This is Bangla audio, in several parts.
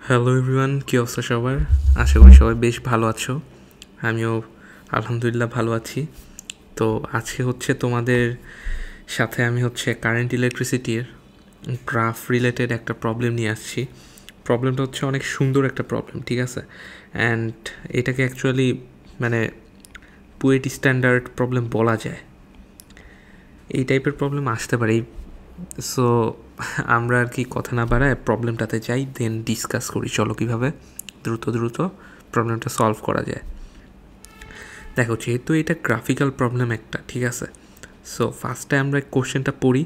হ্যালো এভরিওয়ান, কী অবস্থা সবার? আশা করি সবাই বেশ ভালো আছো। আমিও আলহামদুলিল্লাহ ভালো আছি। তো আজকে তোমাদের সাথে আমি কারেন্ট ইলেকট্রিসিটির গ্রাফ রিলেটেড একটা প্রবলেম নিয়ে আসছি। প্রবলেমটা অনেক সুন্দর একটা প্রবলেম, ঠিক আছে? অ্যান্ড এটাকে অ্যাকচুয়ালি মানে পোয়েট স্ট্যান্ডার্ড প্রবলেম বলা যায়। এই টাইপের প্রবলেম আসতে পারে। সো আমরা আর কি কথা না বাড়ায় প্রবলেমটাতে যাই, দেন ডিসকাস করি চলো কীভাবে দ্রুত প্রবলেমটা সলভ করা যায়। দেখো, যেহেতু এটা গ্রাফিক্যাল প্রবলেম একটা, ঠিক আছে? সো ফার্স্টে আমরা কোশ্চেনটা পড়ি,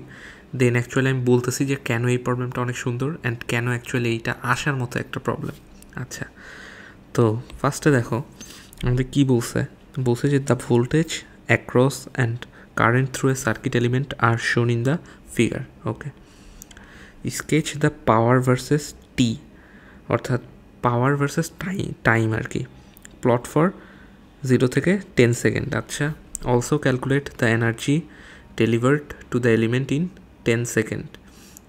দেন অ্যাকচুয়ালি আমি বলতেছি যে কেন এই প্রবলেমটা অনেক সুন্দর অ্যান্ড কেন অ্যাকচুয়ালি এইটা আসার মতো একটা প্রবলেম। আচ্ছা, তো ফার্স্টে দেখো আমাদের কী বলছে যে the voltage across and current through a circuit element আর shown in the figure. Okay, sketch the power versus T, অর্থাৎ পাওয়ার ভার্সেস টাইম আর কি, প্লট ফর 0 থেকে 10 সেকেন্ড। আচ্ছা, also calculate the energy delivered to the element in 10 second.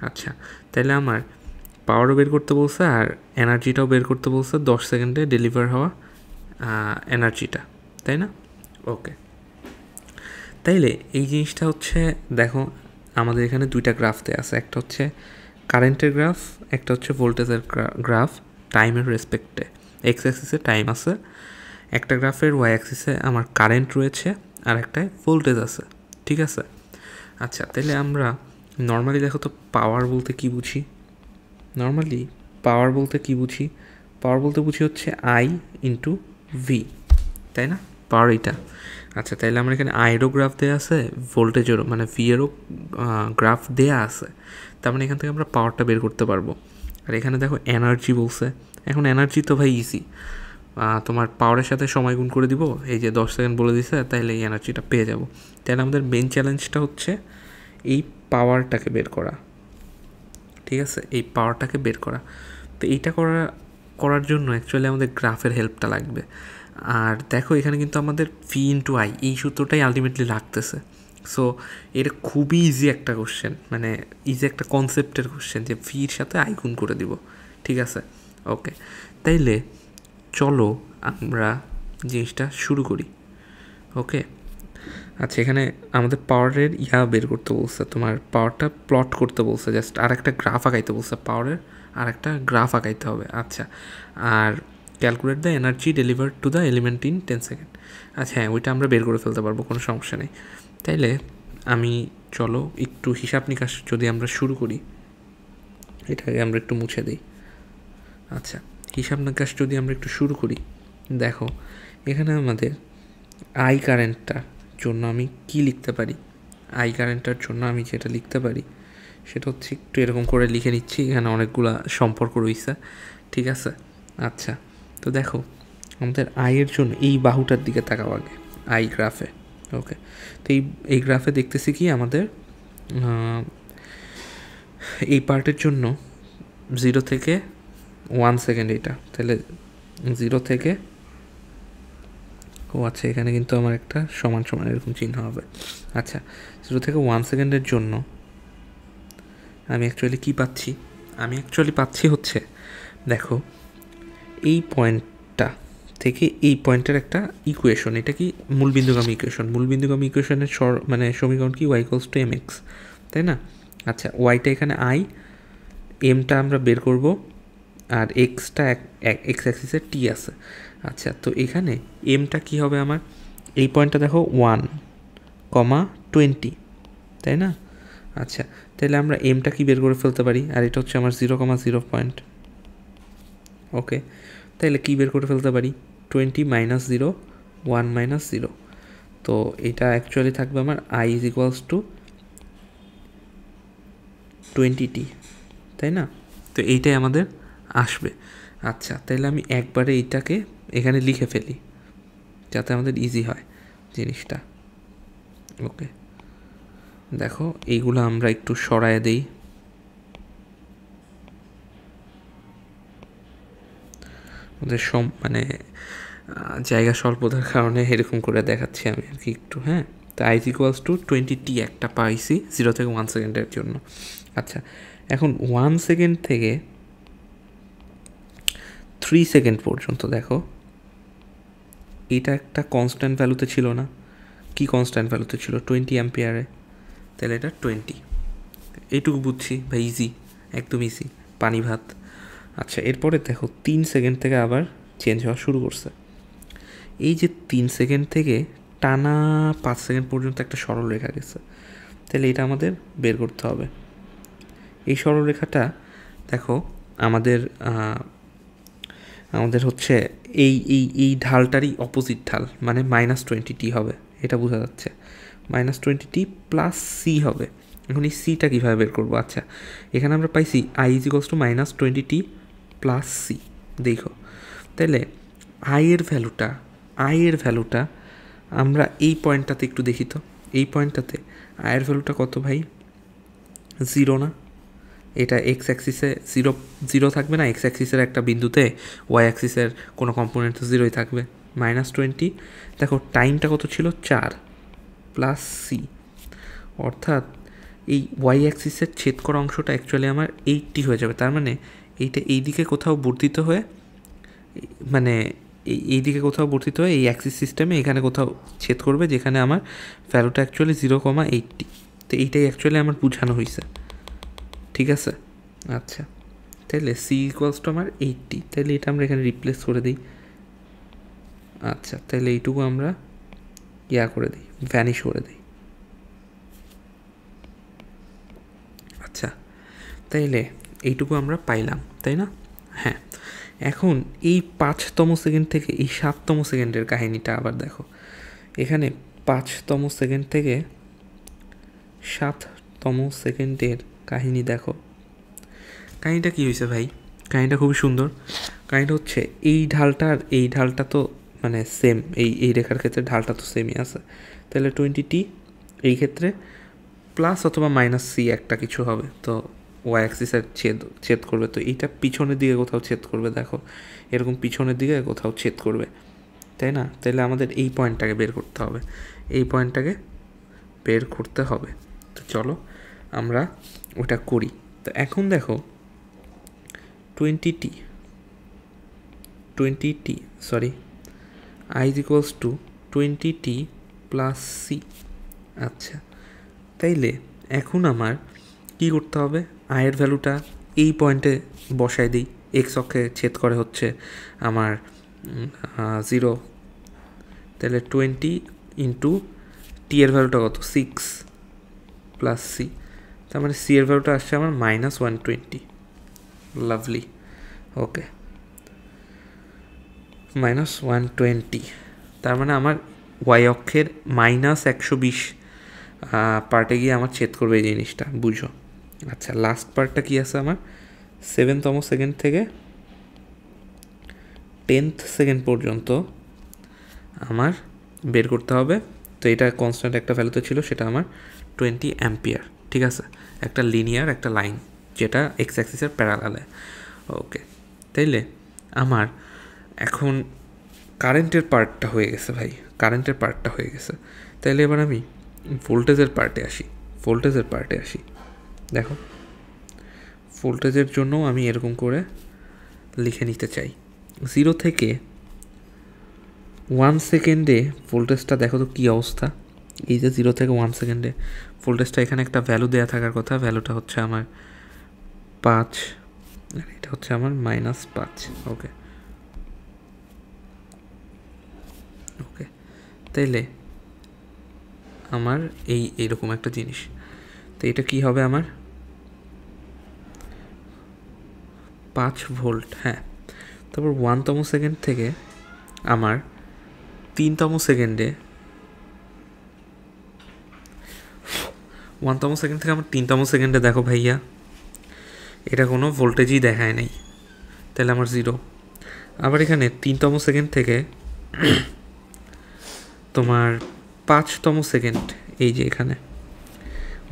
আচ্ছা, তাহলে আমার পাওয়ারও বের করতে বলছে আর এনার্জিটাও বের করতে বলছে 10 সেকেন্ডে ডেলিভার হওয়া এনার্জিটা, তাই না? ওকে, তাইলে এই জিনিসটা দেখো আমাদের এখানে দুইটা গ্রাফ দেওয়া আছে, একটা কারেন্টের গ্রাফ, একটা ভোল্টেজের গ্রাফ টাইমের রেসপেক্টে। এক্স অ্যাক্সিসে টাইম আছে, একটা গ্রাফের ওয়াই অ্যাক্সিসে আমার কারেন্ট রয়েছে আর একটায় ভোল্টেজ আছে, ঠিক আছে? আচ্ছা, তাহলে আমরা নর্মালি দেখো তো পাওয়ার বলতে কী বুঝি? পাওয়ার বলতে বুঝি আই ইন্টু ভি, তাই না? পাওয়ার এইটা। আচ্ছা, তাইলে আমার এখানে আইয়েরও গ্রাফ দেওয়া আছে, ভোল্টেজেরও মানে ভি এরও গ্রাফ দেওয়া আছে। তার মানে এখান থেকে আমরা পাওয়ারটা বের করতে পারবো। আর এখানে দেখো এনার্জি বলছে। এখন এনার্জি তো ভাই ইজি, তোমার পাওয়ারের সাথে সময় গুণ করে দিব, এই যে 10 সেকেন্ড বলে দিছে, তাইলে এই এনার্জিটা পেয়ে যাব। তাহলে আমাদের মেন চ্যালেঞ্জটা এই পাওয়ারটাকে বের করা, ঠিক আছে? এই পাওয়ারটাকে বের করা। তো এইটা করার জন্য অ্যাকচুয়ালি আমাদের গ্রাফের হেল্পটা লাগবে। আর দেখো এখানে কিন্তু আমাদের ভি ইন্টু আই এই সূত্রটাই আলটিমেটলি লাগতেছে। সো এটা খুবই ইজি একটা কোশ্চেন, মানে ইজি একটা কনসেপ্টের কোশ্চেন যে ভির সাথে আই গুণ করে দিব, ঠিক আছে? ওকে, তাইলে চলো আমরা জিনিসটা শুরু করি। ওকে, আচ্ছা, এখানে আমাদের পাওয়ারের বের করতে বলছে, তোমার পাওয়ারটা প্লট করতে বলছে, জাস্ট আর একটা গ্রাফ আঁকাইতে বলছে, পাওয়ারের আর একটা গ্রাফ আঁকাইতে হবে। আচ্ছা, আর calculate the energy delivered to the element in 10 second. আচ্ছা হ্যাঁ, ওইটা আমরা বের করে ফেলতে পারবো, কোনো সমস্যা নেই। তাইলে আমি চলো একটু হিসাব নিকাশ যদি আমরা শুরু করি, এটাকে আমরা একটু মুছে দিই। আচ্ছা, হিসাব নিকাশ যদি আমরা একটু শুরু করি, দেখো এখানে আমাদের আই কারেন্টটার জন্য আমি কি লিখতে পারি? আই কারেন্টটার জন্য আমি যেটা লিখতে পারি সেটা একটু এরকম করে লিখে নিচ্ছি, এখানে অনেকগুলা সম্পর্ক রয়েছে, ঠিক আছে? আচ্ছা, তো দেখো আমাদের আয়ের জন্য এই বাহুটার দিকে তাকাও আগে, আই গ্রাফে। ওকে, তো এই গ্রাফে দেখতেছি কি আমাদের এই পার্টের জন্য 0 থেকে 1 সেকেন্ড, এটা তাহলে 0 থেকে আচ্ছা, এখানে কিন্তু আমার একটা সমান সমান এরকম চিহ্ন হবে। আচ্ছা, 0 থেকে 1 সেকেন্ডের জন্য আমি অ্যাকচুয়ালি কী পাচ্ছি? আমি অ্যাকচুয়ালি পাচ্ছি দেখো এই পয়েন্টটা থেকে এই পয়েন্টের একটা ইকুয়েশন, এটা কি মূলবিন্দুগামী ইকুয়েশন। মূলবিন্দুগামী ইকুয়েশনের মানে সমীকরণ কি? Y equals to M X, তাই না? আচ্ছা, ওয়াইটা এখানে আই, এমটা আমরা বের করব, আর এক্সটা এক্স অ্যাক্সিসে টি আছে। আচ্ছা, তো এখানে এমটা কি হবে আমার? এই পয়েন্টটা দেখো 1,20, তাই না? আচ্ছা, তাহলে আমরা এমটা কি বের করে ফেলতে পারি? আর এটা আমার 0,0 পয়েন্ট। ওকে, তাহলে কী বের করে ফেলতে পারি? 20 মাইনাস 0, 1 মাইনাস 0। তো এটা অ্যাকচুয়ালি থাকবে আমার I is equals two 20t, তাই না? তো এইটাই আমাদের আসবে। আচ্ছা, তাহলে আমি একবারে এইটাকে এখানে লিখে ফেলি যাতে আমাদের ইজি হয় জিনিসটা। ওকে, দেখো এইগুলো আমরা একটু সরায় দেই। আমাদের মানে জায়গা স্বল্পতার কারণে এরকম করে দেখাচ্ছি আমি আর কি একটু। হ্যাঁ, তো আই ইকুয়ালস টু 20t একটা পাইছি 0 থেকে 1 সেকেন্ডের জন্য। আচ্ছা, এখন 1 সেকেন্ড থেকে 3 সেকেন্ড পর্যন্ত দেখো এটা একটা কনস্ট্যান্ট ভ্যালুতে ছিল না, কি কনস্ট্যান্ট ভ্যালুতে ছিল 20 অ্যাম্পিয়ারে, তাহলে এটা 20। এইটুকু বুঝছি ভাই, ইজি, একদম ইজি, পানি ভাত। আচ্ছা, এরপরে দেখো 3 সেকেন্ড থেকে আবার চেঞ্জ হওয়া শুরু করছে। এই যে 3 সেকেন্ড থেকে টানা 5 সেকেন্ড পর্যন্ত একটা সরল রেখা গেছে, তাহলে এটা আমাদের বের করতে হবে। এই সরলরেখাটা দেখো আমাদের আমাদের হচ্ছে এই এই এই ঢালটারই অপোজিট ঢাল, মানে -20t হবে, এটা বোঝা যাচ্ছে। -20t প্লাস সি হবে। এখন এই সিটা কীভাবে বের করবো? আচ্ছা, এখানে আমরা পাইছি i = -20t প্লাস সি। দেখো তাহলে আই এর ভ্যালুটা আমরা এই পয়েন্টটাতে একটু দেখি তো। এই পয়েন্টটাতে আয়ের ভ্যালুটা কত ভাই? 0 না? এটা এক্স অ্যাক্সিসে 0 থাকবে না, এক্স অ্যাক্সিসের একটা বিন্দুতে ওয়াই অ্যাক্সিসের কোনো কম্পোনেন্ট তো 0ই থাকবে। -20, দেখো টাইমটা কত ছিল? 4 প্লাস সি, অর্থাৎ এই ওয়াই অ্যাক্সিসের ছেদ করা অংশটা অ্যাকচুয়ালি আমার 80 হয়ে যাবে। তার মানে এইটা এইদিকে কোথাও বর্ধিত হয়ে, মানে এইদিকে কোথাও বর্ধিত হয়ে এই অ্যাক্সিস সিস্টেমে এখানে কোথাও ছেদ করবে, যেখানে আমার ভ্যালুটা অ্যাকচুয়ালি 0,80। তো এইটাই অ্যাকচুয়ালি আমার বোঝানো হয়েছে, ঠিক আছে? আচ্ছা, তাহলে সি ইকুয়ালস টু আমার 80, তাহলে এটা আমরা এখানে রিপ্লেস করে দিই। আচ্ছা, তাহলে এইটুকু আমরা করে দিই, ভ্যানিশ করে দিই। আচ্ছা, তাইলে এইটুকু আমরা পাইলাম, তাই না? হ্যাঁ, এখন এই 5তম সেকেন্ড থেকে এই 7তম সেকেন্ডের কাহিনীটা আবার দেখো। এখানে 5তম সেকেন্ড থেকে 7তম সেকেন্ডের কাহিনী দেখো। কাহিনীটা কী হয়েছে ভাই? কাহিনীটা খুবই সুন্দর। কাহিনীটা হচ্ছে এই ঢালটা আর এই ঢালটা তো মানে সেম, এই রেখার ক্ষেত্রে ঢালটা তো সেমই আছে। তাহলে 20t এই ক্ষেত্রে প্লাস অথবা -c একটা কিছু হবে, তো ওয়াই অ্যাক্সিসের ছেদ করবে। তো এইটা পিছনের দিকে কোথাও ছেদ করবে, দেখো এরকম পিছনের দিকে কোথাও ছেদ করবে, তাই না? তাহলে আমাদের এই পয়েন্টটাকে বের করতে হবে, এই পয়েন্টটাকে বের করতে হবে। তো চলো আমরা ওটা করি। তো এখন দেখো 20t sorry i = 20t plus C. আচ্ছা, তাইলে এখন আমার কি করতে হবে? আয়ের ভ্যালুটা এই পয়েন্টে বসায় দিই, এক্স অক্ষে ছেদ করে হচ্ছে আমার 0। তাহলে 20 ইন্টু টি এর ভ্যালুটা কত? 6 প্লাস সি, তার মানে সি এর ভ্যালুটা আসছে আমার -120। লাভলি, ওকে, -120। তার মানে আমার ওয়াই অক্ষের -120 পার্টে গিয়ে আমার ছেদ করবে এই জিনিসটা, বুঝো। আচ্ছা, লাস্ট পার্টটা কি আছে আমার? 7তম সেকেন্ড থেকে 10th সেকেন্ড পর্যন্ত আমার বের করতে হবে। তো এটা কনস্ট্যান্ট একটা ভ্যালুতে ছিল, সেটা আমার 20 অ্যাম্পিয়ার, ঠিক আছে? একটা লিনিয়ার একটা লাইন যেটা এক্স অ্যাক্সিসের প্যারালালে। ওকে, তাইলে আমার এখন কারেন্টের পার্টটা হয়ে গেছে ভাই, কারেন্টের পার্টটা হয়ে গেছে। তাইলে এবার আমি ভোল্টেজের পার্টে আসি। দেখো, ভোল্টেজের জন্য আমি এরকম করে লিখে নিতে চাই। 0 থেকে 1 সেকেন্ডে ভোল্টেজটা দেখো তো কী অবস্থা। এই যে 0 থেকে 1 সেকেন্ডে ভোল্টেজটা, এখানে একটা ভ্যালু দেওয়া থাকার কথা, ভ্যালুটা হচ্ছে আমার 5, আর এটা হচ্ছে আমার -5। ওকে, তাইলে আমার এইরকম একটা জিনিস। তো এটা কি হবে আমার? 5 ভোল্ট। হ্যাঁ, তারপর 1তম সেকেন্ড থেকে আমার 3তম সেকেন্ডে 1তম সেকেন্ড থেকে আমার 3তম সেকেন্ডে দেখো ভাইয়া, এটা কোনো ভোল্টেজই দেখায় নাই, তাহলে আমার 0। আবার এখানে 3তম সেকেন্ড থেকে তোমার 5তম সেকেন্ড, এই যে এখানে,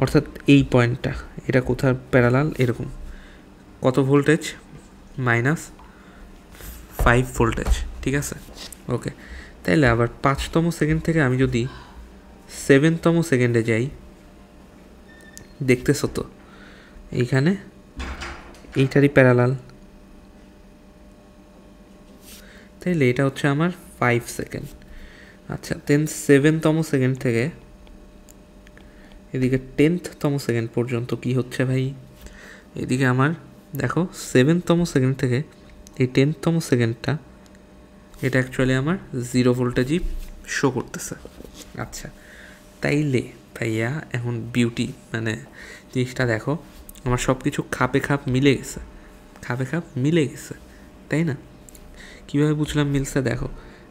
অর্থাৎ এই পয়েন্টটা, এটা কোথার প্যারালাল? এরকম। কত ভোল্টেজ? -5 ভোল্টেজ, ঠিক আছে? ওকে, তাইলে আবার 5তম সেকেন্ড থেকে আমি যদি 7তম সেকেন্ডে যাই, দেখতেছো তো এইখানে এইটারই প্যারালাল, তাইলে এটা হচ্ছে আমার 5 সেকেন্ড। আচ্ছা, দেন 7তম সেকেন্ড থেকে এদিকে 10তম সেকেন্ড পর্যন্ত কি হচ্ছে ভাই? এদিকে আমার দেখো 7তম সেকেন্ড থেকে এই 10তম সেকেন্ডটা এটা অ্যাকচুয়ালি আমার 0 ভোল্টেজই শো করতেছে। আচ্ছা, তাইলে ভাইয়া এখন বিউটি মানে জিনিসটা দেখো, আমার সব কিছু খাপে খাপ মিলে গেছে, তাই না? কীভাবে বুঝলাম মিলছে? দেখো,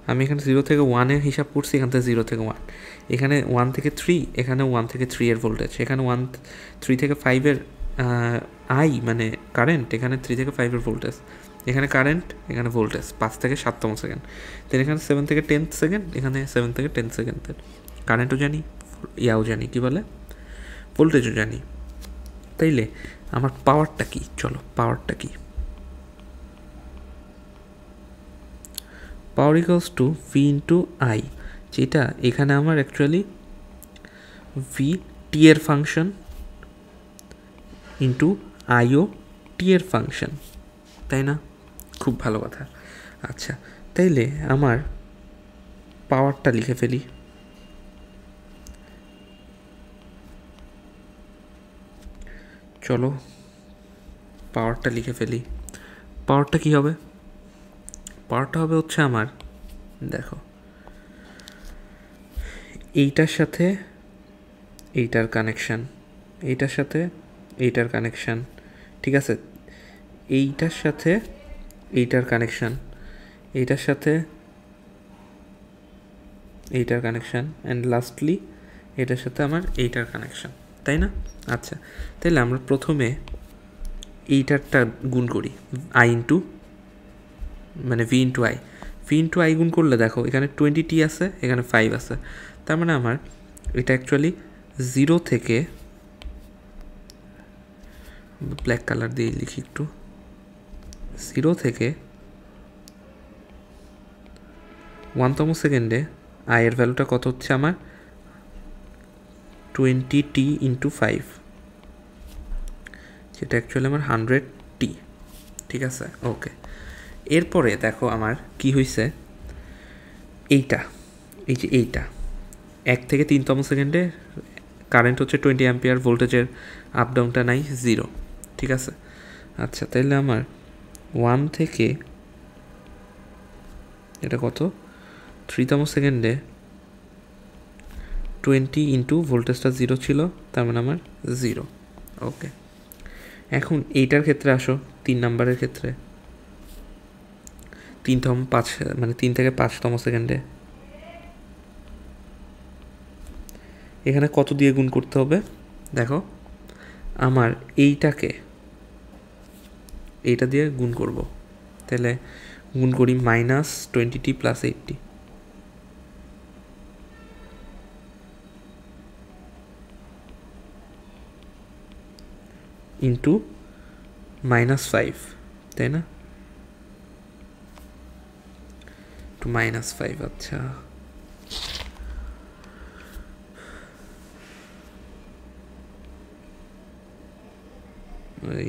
আমি এখানে 0 থেকে 1-এর হিসাব করছি, এখান থেকে 0 থেকে 1, এখানে 1 থেকে 3, এখানে 1 থেকে 3 এর ভোল্টেজ, এখানে 3 থেকে 5-এর আই মানে কারেন্ট, এখানে 3 থেকে 5-এর ভোল্টেজ, এখানে কারেন্ট, এখানে ভোল্টেজ 5 থেকে 7তম সেকেন্ড, দেন এখানে 7 থেকে 10 সেকেন্ড, এখানে 7 থেকে 10 সেকেন্ডের কারেন্টও জানি, ইয়াও জানি, কী বলে, ভোল্টেজও জানি। তাইলে আমার পাওয়ারটা কি? চলো, পাওয়ারটা কি? Power equals to V into I, যেটা এখানে আমার অ্যাকচুয়ালি ভি টি এর ফাংশন ইন্টু আইও টি এর ফাংশন, তাই না? খুব ভালো কথা। আচ্ছা, তাইলে আমার পাওয়ারটা লিখে ফেলি। চলো পাওয়ারটা লিখে ফেলি। পাওয়ারটা কি হবে? পাওয়ারটা হবে হচ্ছে আমার, দেখো, এইটার সাথে এইটার কানেকশান, এইটার সাথে এইটার কানেকশান, ঠিক আছে, এইটার সাথে এইটার কানেকশান, এইটার সাথে এইটার কানেকশান, অ্যান্ড লাস্টলি এটার সাথে আমার এইটার কানেকশান, তাই না? আচ্ছা, তাহলে আমরা প্রথমে এইটারটা গুণ করি, আই ইন্টু মানে V into I. V into I গুণ করলে দেখো এখানে 20t আছে, এখানে 5 আছে, তার মানে আমার এটা অ্যাকচুয়ালি 0 থেকে, ব্ল্যাক কালার দিয়ে লিখি একটু, 0 থেকে 1তম সেকেন্ডে আয়ের ভ্যালুটা কত হচ্ছে আমার? 20t ইন্টু 5, যেটা অ্যাকচুয়ালি আমার 100t, ঠিক আছে? ওকে, এরপরে দেখো আমার কি হয়েছে, এইটা, এই যে এইটা 1 থেকে 3তম সেকেন্ডে কারেন্ট হচ্ছে 20 অ্যাম্পিয়ার, ভোল্টেজের আপ ডাউনটা নাই, 0, ঠিক আছে? আচ্ছা, তাইলে আমার 1 থেকে এটা কত, 3তম সেকেন্ডে 20 ইন্টু ভোল্টেজটা 0 ছিল, তার মানে আমার 0। ওকে, এখন এইটার ক্ষেত্রে আসো, 3 নাম্বারের ক্ষেত্রে 3 থেকে 5তম সেকেন্ডে এখানে কত দিয়ে গুণ করতে হবে? দেখো, আমার এইটাকে এইটা দিয়ে গুণ করব, তাহলে গুণ করি -20t + 80, ইন্টু -5, তাই না? টু -5, আচ্ছা,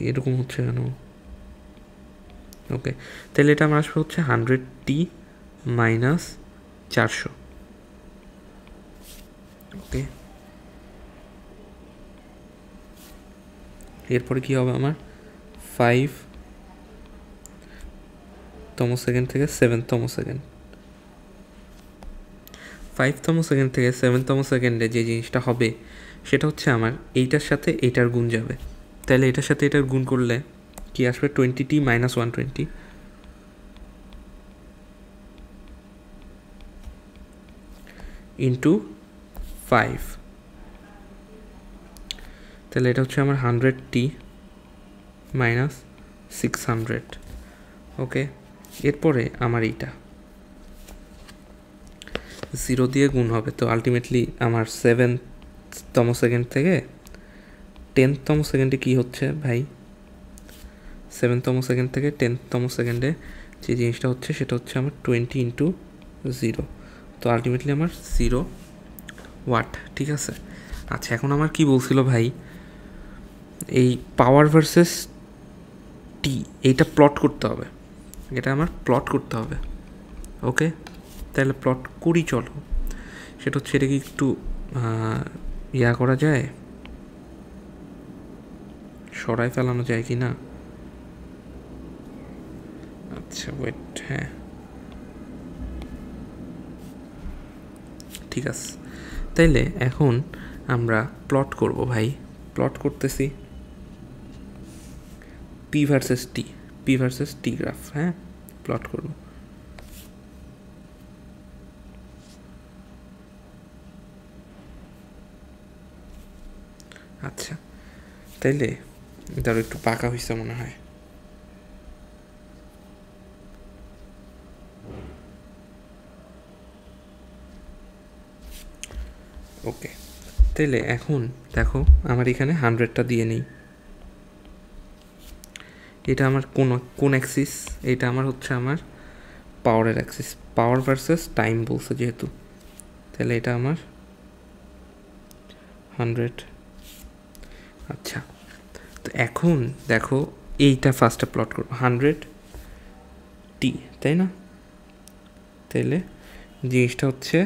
এরকম হচ্ছে কেন? ওকে, তাহলে এটা আমার আসবে হচ্ছে 100t - 400। ওকে, এরপরে কি হবে আমার? 5তম সেকেন্ড থেকে 7তম সেকেন্ড, 5তম সেকেন্ড থেকে 7তম সেকেন্ডে যে জিনিসটা হবে সেটা হচ্ছে আমার এইটার সাথে এইটার গুণ যাবে, তাহলে এটার সাথে এটার গুণ করলে কি আসবে? 20t - 120 ইন্টু 5, তাহলে এটা হচ্ছে আমার 100t - 600। ওকে, এরপরে আমার এইটা 0 দিয়ে গুণ হবে, তো আলটিমেটলি আমার 7তম সেকেন্ড থেকে 10তম সেকেন্ডে কি হচ্ছে ভাই? 7তম সেকেন্ড থেকে 10তম সেকেন্ডে যে জিনিসটা হচ্ছে সেটা হচ্ছে আমার 20 ইন্টু 0, তো আলটিমেটলি আমার 0 ওয়াট, ঠিক আছে? আচ্ছা, এখন আমার কি বলছিল ভাই, এই পাওয়ার ভার্সেস টি এইটা প্লট করতে হবে, এটা আমার প্লট করতে হবে। ওকে, তাহলে প্লট করি চলো। সেটা হচ্ছে এটা কি একটু ইয়া করা যায়, সরাই ফেলানো যায় কি না? আচ্ছা ওয়েট, হ্যাঁ ঠিক আছে। তাইলে এখন আমরা প্লট করব ভাই, প্লট করতেছি পি ভার্সেস টি গ্রাফ। হ্যাঁ, প্লট করব। আচ্ছা, তাইলে ধরো একটু পাকা হয়েছে মনে হয়। ওকে, তাইলে এখন দেখো আমার এখানে 100টা দিয়ে নেই। এটা আমার কোন অ্যাক্সিস? এটা আমার হচ্ছে আমার পাওয়ারের অ্যাক্সিস, পাওয়ার ভার্সেস টাইম বলছে যেহেতু, তাহলে এটা আমার 100। আচ্ছা, তো এখন দেখো এইটা ফার্স্টে প্লট করবো 100t, তাই না? তাইলে জিনিসটা হচ্ছে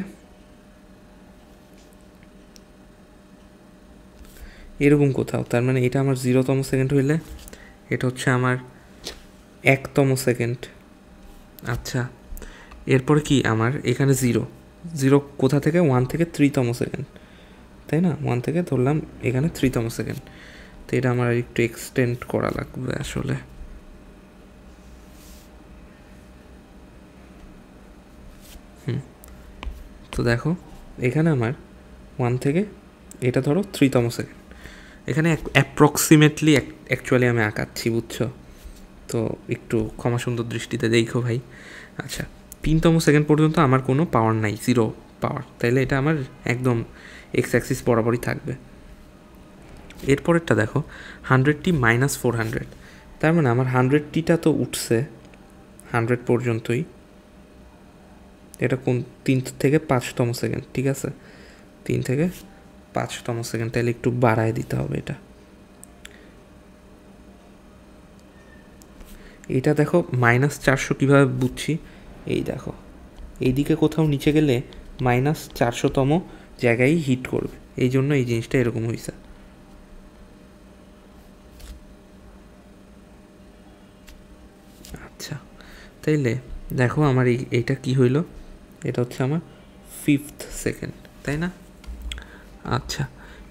এরকম কোথাও, তার মানে এটা আমার 0তম সেকেন্ড হইলে এটা হচ্ছে আমার 1তম সেকেন্ড। আচ্ছা, এরপরে কি আমার এখানে 0 কোথা থেকে? 1 থেকে 3তম সেকেন্ড, তাই না? 1 থেকে ধরলাম এখানে 3তম সেকেন্ড। তো এটা আমার একটু এক্সটেন্ড করা লাগবে আসলে। তো দেখো এখানে আমার 1 থেকে এটা ধরো 3তম সেকেন্ড, এখানে অ্যাপ্রক্সিমেটলি অ্যাকচুয়ালি আমি আঁকাচ্ছি, বুঝছো? তো একটু ক্ষমা সুন্দর দৃষ্টিতে দেখো ভাই। আচ্ছা, 3তম সেকেন্ড পর্যন্ত আমার কোনো পাওয়ার নাই, 0 পাওয়ার, তাইলে এটা আমার একদম এক্স অ্যাক্সিস বরাবরই থাকবে। এরপরেরটা দেখো 100t মাইনাস 400, তার মানে আমার 100tটা তো উঠছে 100 পর্যন্তই। এটা কোন 3 থেকে 5তম সেকেন্ড, ঠিক আছে? 3 থেকে 5তম সেকেন্ড, তাহলে একটু বাড়ায় দিতে হবে এটা। এটা দেখো -400 কীভাবে বুঝছি? এই দেখো এইদিকে কোথাও নিচে গেলে -400তম জায়গায় হিট করবে, এই জন্য এই জিনিসটা এরকম হয়েছে। আচ্ছা, তাইলে দেখো আমার এইটা কি হইল? এটা হচ্ছে আমার 5th সেকেন্ড, তাই না? আচ্ছা,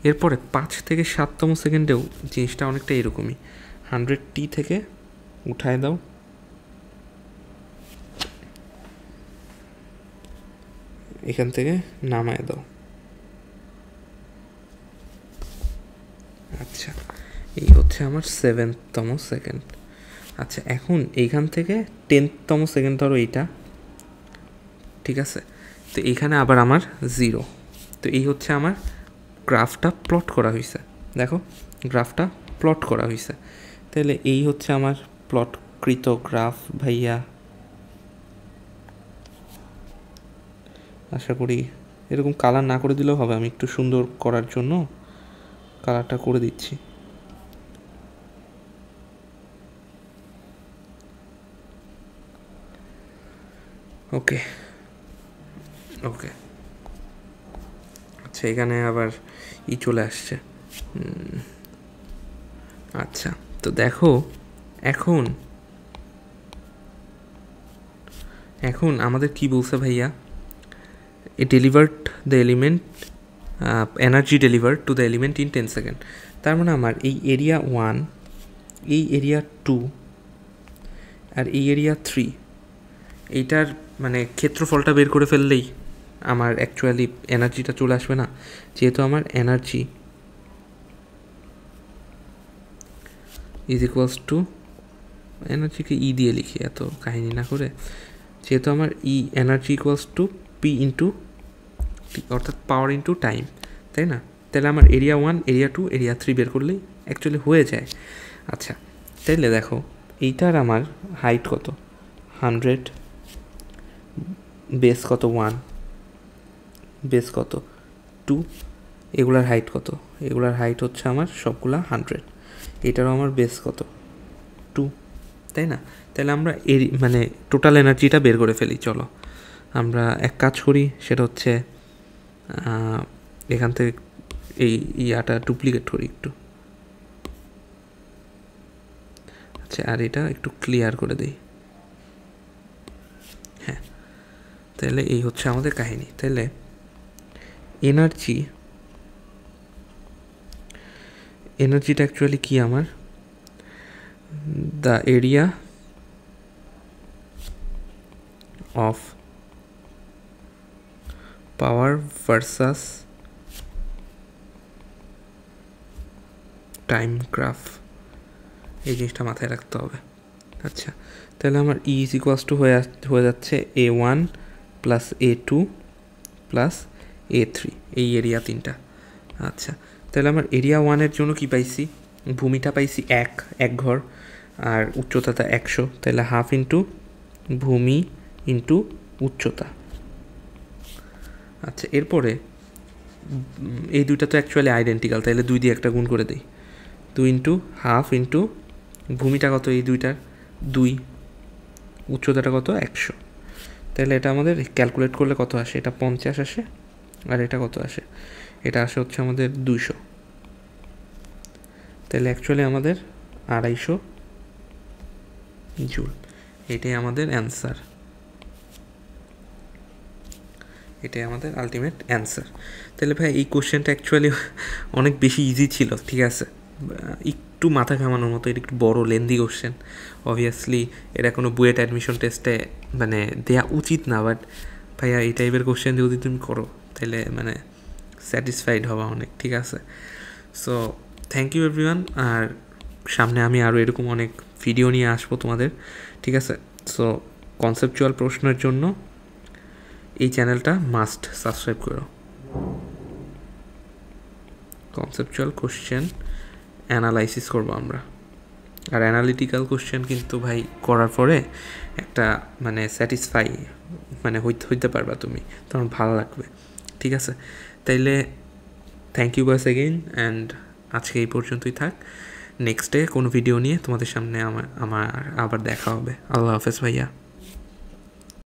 এরপরে 5 থেকে 7তম সেকেন্ডেও জিনিসটা অনেকটা এরকমই। 100t থেকে উঠায় দাও, এখান থেকে নামায় দাও। আচ্ছা, এই হচ্ছে আমার 7তম সেকেন্ড। আচ্ছা, এখন এইখান থেকে 10তম সেকেন্ড ধরো এইটা, ঠিক আছে? তো এইখানে আবার আমার 0। তো এই হচ্ছে আমার গ্রাফটা প্লট করা হয়েছে, দেখো গ্রাফটা প্লট করা হয়েছে। তাহলে এই হচ্ছে আমার প্লটকৃত গ্রাফ ভাইয়া। আশা করি এরকম কালার না করে দিলেও হবে, আমি একটু সুন্দর করার জন্য কালারটা করে দিচ্ছি। ওকে ওকে, আচ্ছা এখানে আবার চলে আসছে। আচ্ছা, তো দেখো এখন আমাদের কি বলছে ভাইয়া? Delivered the element, energy delivered to the element in 10 second. তার মানে আমার এই এরিয়া 1, এই এরিয়া 2 আর এই এরিয়া 3, এইটার মানে ক্ষেত্রফলটা বের করে ফেললেই আমার অ্যাকচুয়ালি এনার্জিটা চলে আসবে না? যেহেতু আমার এনার্জি ইজ ইকুয়ালস টু, এনার্জিকে ই দিয়ে লিখি এত কাহিনী না করে, যেহেতু আমার energy equals to P into T, অর্থাৎ পাওয়ার ইন্টু টাইম, তাই না? তাহলে আমার এরিয়া 1, এরিয়া 2, এরিয়া 3 বের করলেই অ্যাকচুয়ালি হয়ে যায়। আচ্ছা, তাইলে দেখো এইটার আমার হাইট কত? 100, বেস কত? 1, বেস কত? 2, এগুলার হাইট কত? এগুলার হাইট হচ্ছে আমার সবগুলা 100, এটারও আমার বেস কত? 2, তাই না? তাহলে আমরা মানে টোটাল এনার্জিটা বের করে ফেলি, চলো। আমরা এক কাজ করি, সেটা হচ্ছে এখান থেকে এই ইয়াটা ডুপ্লিকেট করি একটু। আচ্ছা, আর এটা একটু ক্লিয়ার করে দিই। হ্যাঁ, তাহলে এই হচ্ছে আমাদের কাহিনী। তাহলে এনার্জিটা অ্যাকচুয়ালি কি আমার, the area of power versus time graph, এই জিনিসটা মাথায় রাখতে হবে। আচ্ছা, তাহলে আমার ই ইজ ইকুয়ালস টু হয়ে যাচ্ছে A1 plus A2 plus A3, এই এরিয়া তিনটা। আচ্ছা, তাহলে আমার এরিয়া 1-এর জন্য কি পাইছি, ভূমিটা পাইছি এক ঘর, আর উচ্চতাটা 100, তাহলে হাফ ইন্টু ভূমি ইন্টু উচ্চতা। আচ্ছা, এরপরে এই দুইটা তো অ্যাকচুয়ালি আইডেন্টিক্যাল, তাহলে 2 দিয়ে একটা গুণ করে দিই। 2 ইন্টু হাফ ইন্টু ভূমিটা কত এই দুইটার 2, উচ্চতাটা কত 100। তাহলে এটা আমাদের ক্যালকুলেট করলে কত আসে, এটা 50 আসে, আর এটা কত আসে, এটা আসে হচ্ছে আমাদের 200। তাহলে অ্যাকচুয়ালি আমাদের 250 জুল, এটাই আমাদের অ্যান্সার, এটাই আমাদের আলটিমেট অ্যান্সার। তাহলে ভাই এই কোশ্চেনটা অ্যাকচুয়ালি অনেক বেশি ইজি ছিল, ঠিক আছে, একটু মাথা ঘামানোর মতো, এটা একটু বড় লেন্দি কোশ্চেন। অবভিয়াসলি এটা কোনো বুয়েট অ্যাডমিশন টেস্টে মানে দেওয়া উচিত না, বাট ভাইয়া এই টাইপের কোশ্চেন যদি তুমি করো তাহলে মানে স্যাটিসফাইড হওয়া অনেক, ঠিক আছে। সো থ্যাংক ইউ এভরিওয়ান, আর সামনে আমি আরও এরকম অনেক ভিডিও নিয়ে আসবো তোমাদের, ঠিক আছে। সো কনসেপচুয়াল প্রশ্নের জন্য এই চ্যানেলটা মাস্ট সাবস্ক্রাইব করো। কনসেপচুয়াল কোশ্চেন অ্যানালাইসিস করবো আমরা, আর অ্যানালিটিক্যাল কোশ্চেন কিন্তু ভাই করার পরে একটা মানে স্যাটিসফাই মানে হইতে পারবা তুমি, তোমার ভালো লাগবে, ঠিক আছে। তাইলে thank you guys again, and আজকে এই পর্যন্তই থাক। নেক্সট ডে কোনো ভিডিও নিয়ে তোমাদের সামনে আমার আবার দেখা হবে। আল্লাহ হাফেজ ভাইয়া।